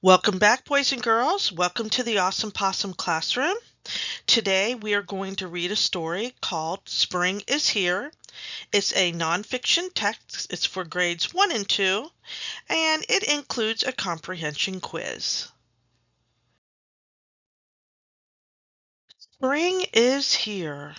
Welcome back, boys and girls. Welcome to the Awesome Possum Classroom. Today we are going to read a story called Spring is Here. It's a nonfiction text. It's for grades 1 and 2, and it includes a comprehension quiz. Spring is Here.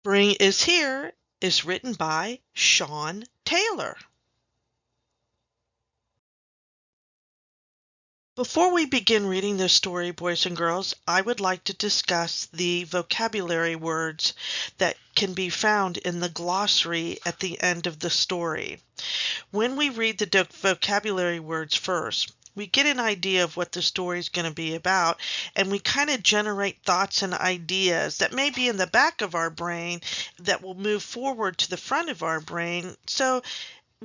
Spring is Here is written by Sean Taylor. Before we begin reading this story, boys and girls, I would like to discuss the vocabulary words that can be found in the glossary at the end of the story. When we read the vocabulary words first, we get an idea of what the story is going to be about, and we kind of generate thoughts and ideas that may be in the back of our brain that will move forward to the front of our brain. So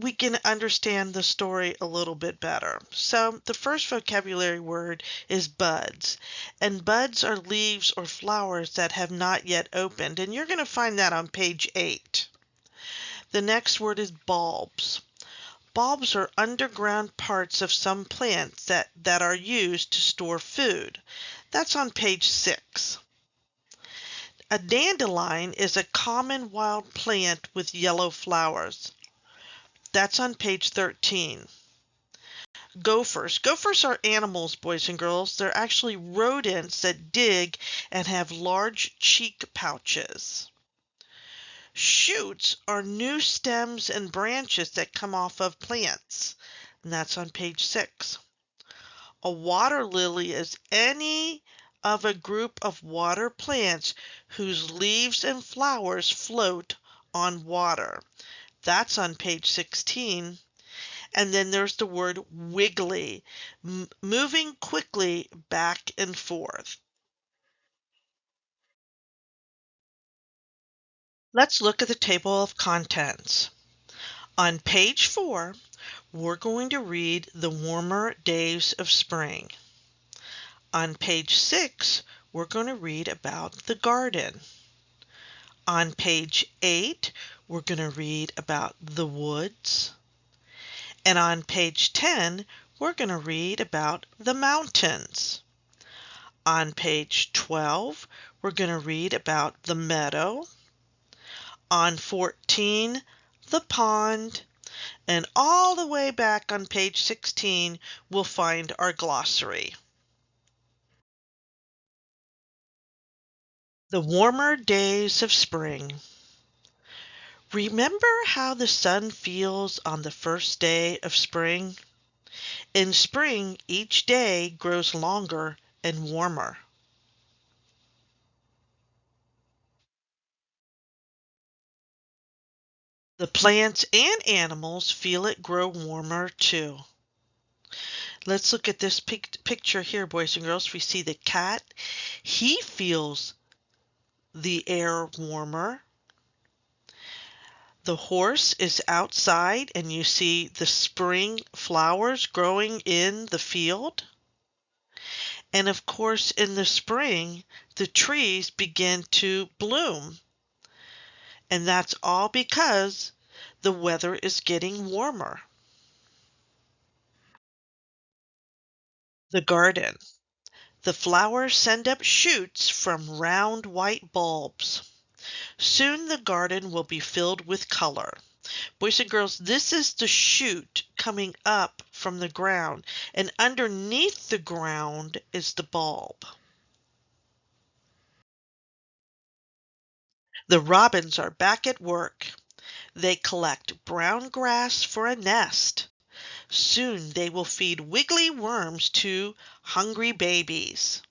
we can understand the story a little bit better. So the first vocabulary word is buds. And buds are leaves or flowers that have not yet opened. And you're going to find that on page 8. The next word is bulbs. Bulbs are underground parts of some plants that are used to store food. That's on page 6. A dandelion is a common wild plant with yellow flowers. That's on page 13. Gophers. Gophers are animals, boys and girls. They're actually rodents that dig and have large cheek pouches. Shoots are new stems and branches that come off of plants, and that's on page 6. A water lily is any of a group of water plants whose leaves and flowers float on water. That's on page 16. And then there's the word wiggly, moving quickly back and forth. Let's look at the table of contents. On page 4, we're going to read the warmer days of spring. On page 6, we're going to read about the garden. On page 8, we're going to read about the woods. And on page 10, we're going to read about the mountains. On page 12, we're going to read about the meadow. On 14, the pond. And all the way back on page 16, we'll find our glossary. The warmer days of spring. Remember how the sun feels on the first day of spring? In spring, each day grows longer and warmer. The plants and animals feel it grow warmer too. Let's look at this picture here, boys and girls. We see the cat. He feels the air warmer. The horse is outside and you see the spring flowers growing in the field. And of course, in the spring, the trees begin to bloom. And that's all because the weather is getting warmer. The garden. The flowers send up shoots from round white bulbs. Soon the garden will be filled with color. Boys and girls, this is the shoot coming up from the ground, and underneath the ground is the bulb. The robins are back at work. They collect brown grass for a nest. Soon they will feed wiggly worms to hungry babies.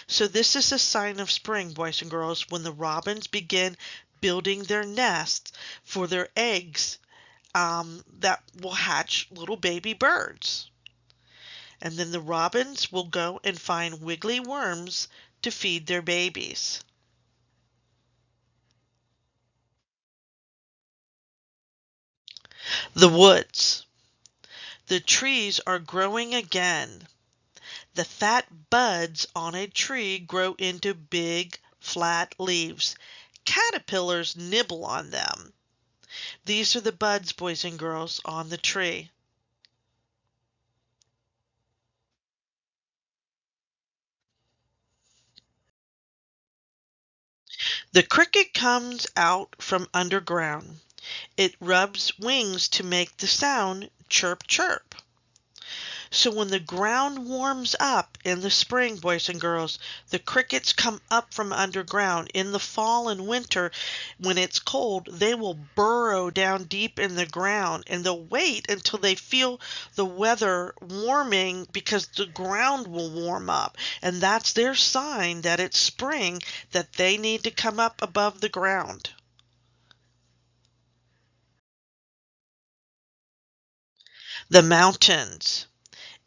So this is a sign of spring, boys and girls, when the robins begin building their nests for their eggs that will hatch little baby birds. And then the robins will go and find wiggly worms to feed their babies. The woods. The trees are growing again. The fat buds on a tree grow into big, flat leaves. Caterpillars nibble on them. These are the buds, boys and girls, on the tree. The cricket comes out from underground. It rubs wings to make the sound chirp, chirp. So when the ground warms up in the spring, boys and girls, the crickets come up from underground. In the fall and winter, when it's cold, they will burrow down deep in the ground and they'll wait until they feel the weather warming because the ground will warm up. And that's their sign that it's spring, that they need to come up above the ground. The mountains.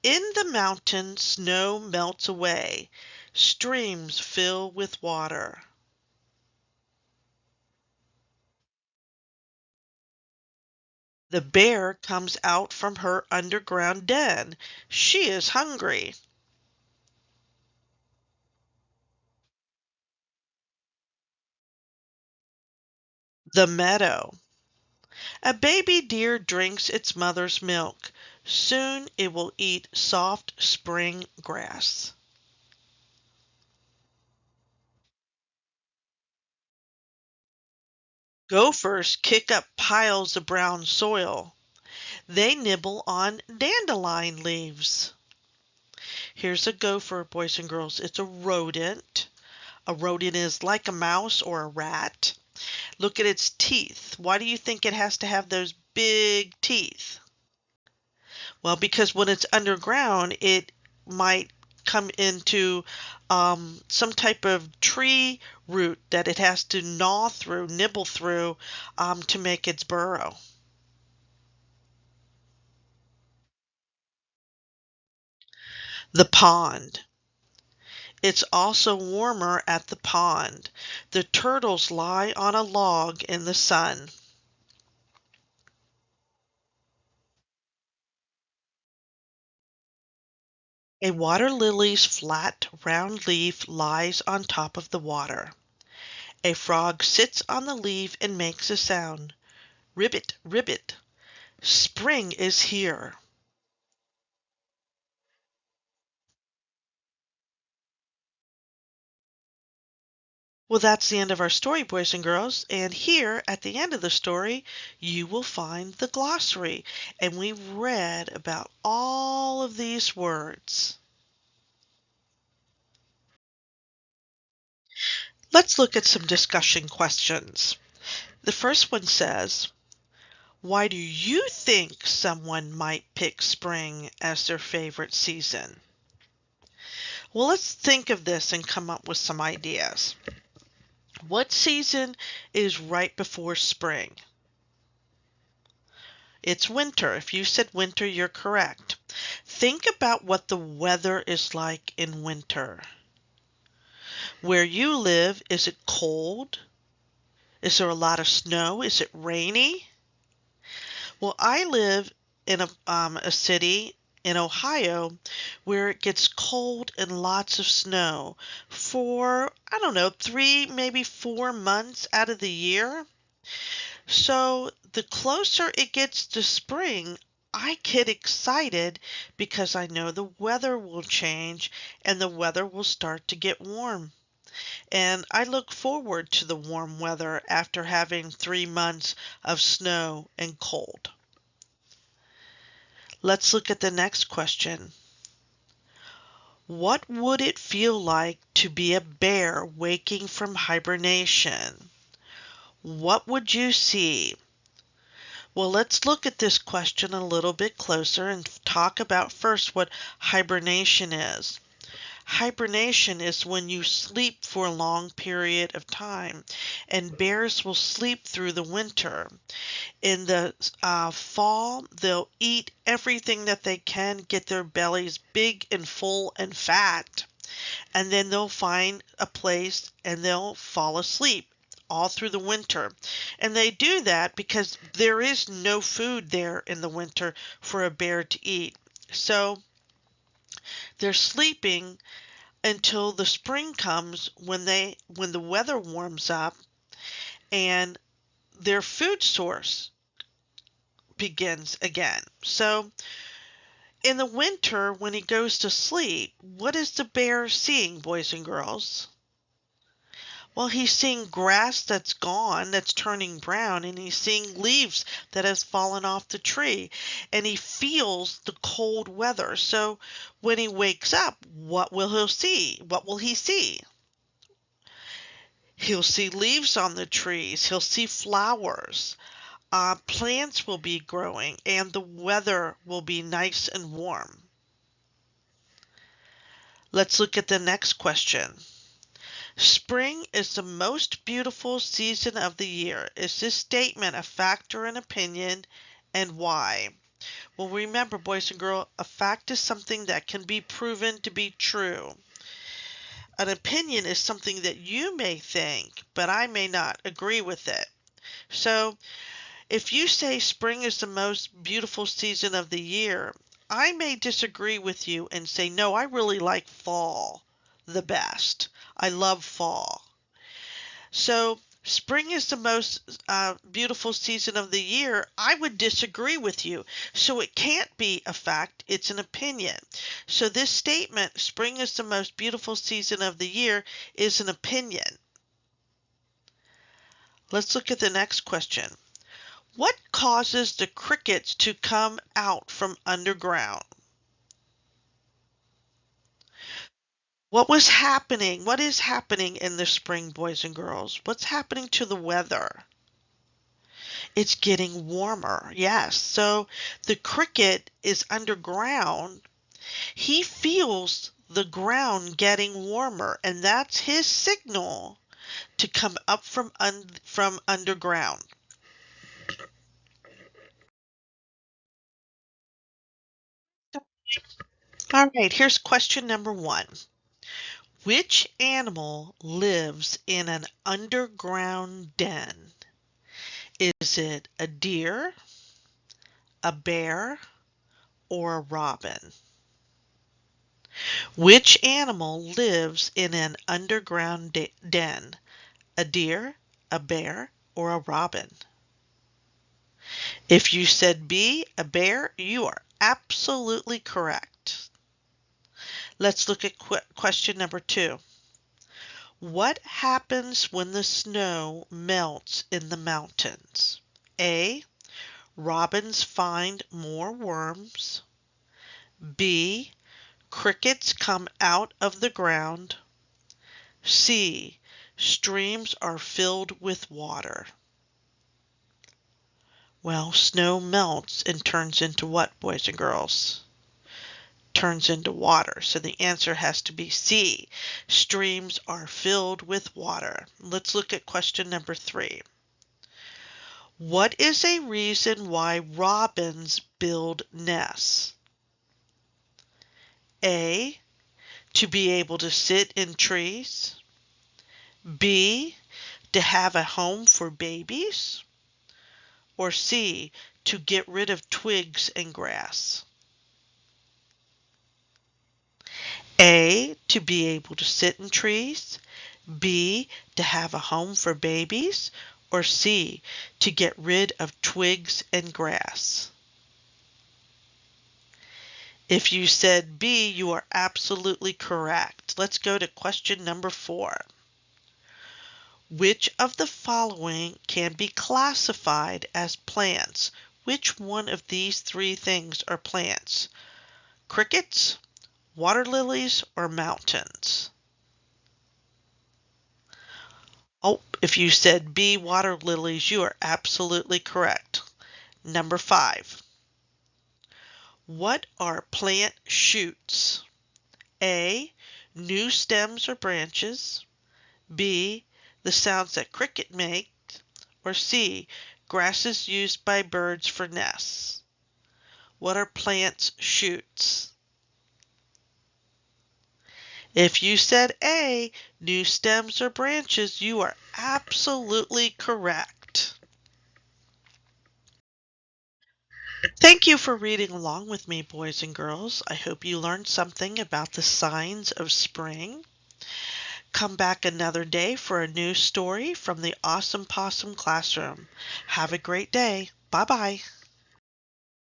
In the mountains snow melts away, streams fill with water. The bear comes out from her underground den. She is hungry. The meadow. A baby deer drinks its mother's milk. Soon it will eat soft spring grass. Gophers kick up piles of brown soil. They nibble on dandelion leaves. Here's a gopher, boys and girls. It's a rodent. A rodent is like a mouse or a rat. Look at its teeth. Why do you think it has to have those big teeth? Well, because when it's underground, it might come into some type of tree root that it has to gnaw through, nibble through to make its burrow. The pond. It's also warmer at the pond. The turtles lie on a log in the sun. A water lily's flat, round leaf lies on top of the water. A frog sits on the leaf and makes a sound. Ribbit, ribbit. Spring is here. Well, that's the end of our story, boys and girls. And here at the end of the story, you will find the glossary. And we've read about all of these words. Let's look at some discussion questions. The first one says, why do you think someone might pick spring as their favorite season? Well, let's think of this and come up with some ideas. What season is right before spring? It's winter. If you said winter, you're correct. Think about what the weather is like in winter. Where you live, is it cold? Is there a lot of snow? Is it rainy? Well, I live in a city in Ohio where it gets cold and lots of snow for, I don't know, 3, maybe 4 months out of the year. So the closer it gets to spring, I get excited because I know the weather will change and the weather will start to get warm. And I look forward to the warm weather after having 3 months of snow and cold. Let's look at the next question. What would it feel like to be a bear waking from hibernation? What would you see? Well, let's look at this question a little bit closer and talk about first what hibernation is. Hibernation is when you sleep for a long period of time, and bears will sleep through the winter. In the fall, they'll eat everything that they can, get their bellies big and full and fat, and then they'll find a place and they'll fall asleep all through the winter. And they do that because there is no food there in the winter for a bear to eat. So they're sleeping until the spring comes when the weather warms up and their food source begins again. So in the winter when he goes to sleep, what is the bear seeing, boys and girls? Well, he's seeing grass that's gone, that's turning brown, and he's seeing leaves that has fallen off the tree, and he feels the cold weather. So when he wakes up, what will he see? What will he see? He'll see leaves on the trees. He'll see flowers. Plants will be growing, and the weather will be nice and warm. Let's look at the next question. Spring is the most beautiful season of the year. Is this statement a fact or an opinion, and why? Well, remember, boys and girls, a fact is something that can be proven to be true. An opinion is something that you may think, but I may not agree with it. So, if you say spring is the most beautiful season of the year, I may disagree with you and say, no, I really like fall the best. I love fall. So spring is the most beautiful season of the year. I would disagree with you. So it can't be a fact. It's an opinion. So this statement, spring is the most beautiful season of the year, is an opinion. Let's look at the next question. What causes the crickets to come out from underground? What was happening? What is happening in the spring, boys and girls? What's happening to the weather? It's getting warmer. Yes. So the cricket is underground. He feels the ground getting warmer, and that's his signal to come up from underground. All right, here's question number 1. Which animal lives in an underground den? Is it a deer, a bear, or a robin? Which animal lives in an underground den? A deer, a bear, or a robin? If you said B, a bear, you are absolutely correct. Let's look at question number 2. What happens when the snow melts in the mountains? A. Robins find more worms. B. Crickets come out of the ground. C. Streams are filled with water. Well, snow melts and turns into what, boys and girls? Turns into water. So the answer has to be C. Streams are filled with water. Let's look at question number 3. What is a reason why robins build nests? A. To be able to sit in trees. B. To have a home for babies. Or C. To get rid of twigs and grass. A. To be able to sit in trees. B. To have a home for babies. Or C. To get rid of twigs and grass. If you said B, you are absolutely correct. Let's go to question number 4. Which of the following can be classified as plants? Which one of these 3 things are plants? Crickets, water lilies, or mountains? Oh, if you said B, water lilies, you are absolutely correct. Number 5. What are plant shoots? A. New stems or branches. B. The sounds that cricket make. Or C. Grasses used by birds for nests. What are plants' shoots? If you said A, new stems or branches, you are absolutely correct. Thank you for reading along with me, boys and girls. I hope you learned something about the signs of spring. Come back another day for a new story from the Awesome Possum Classroom. Have a great day. Bye-bye.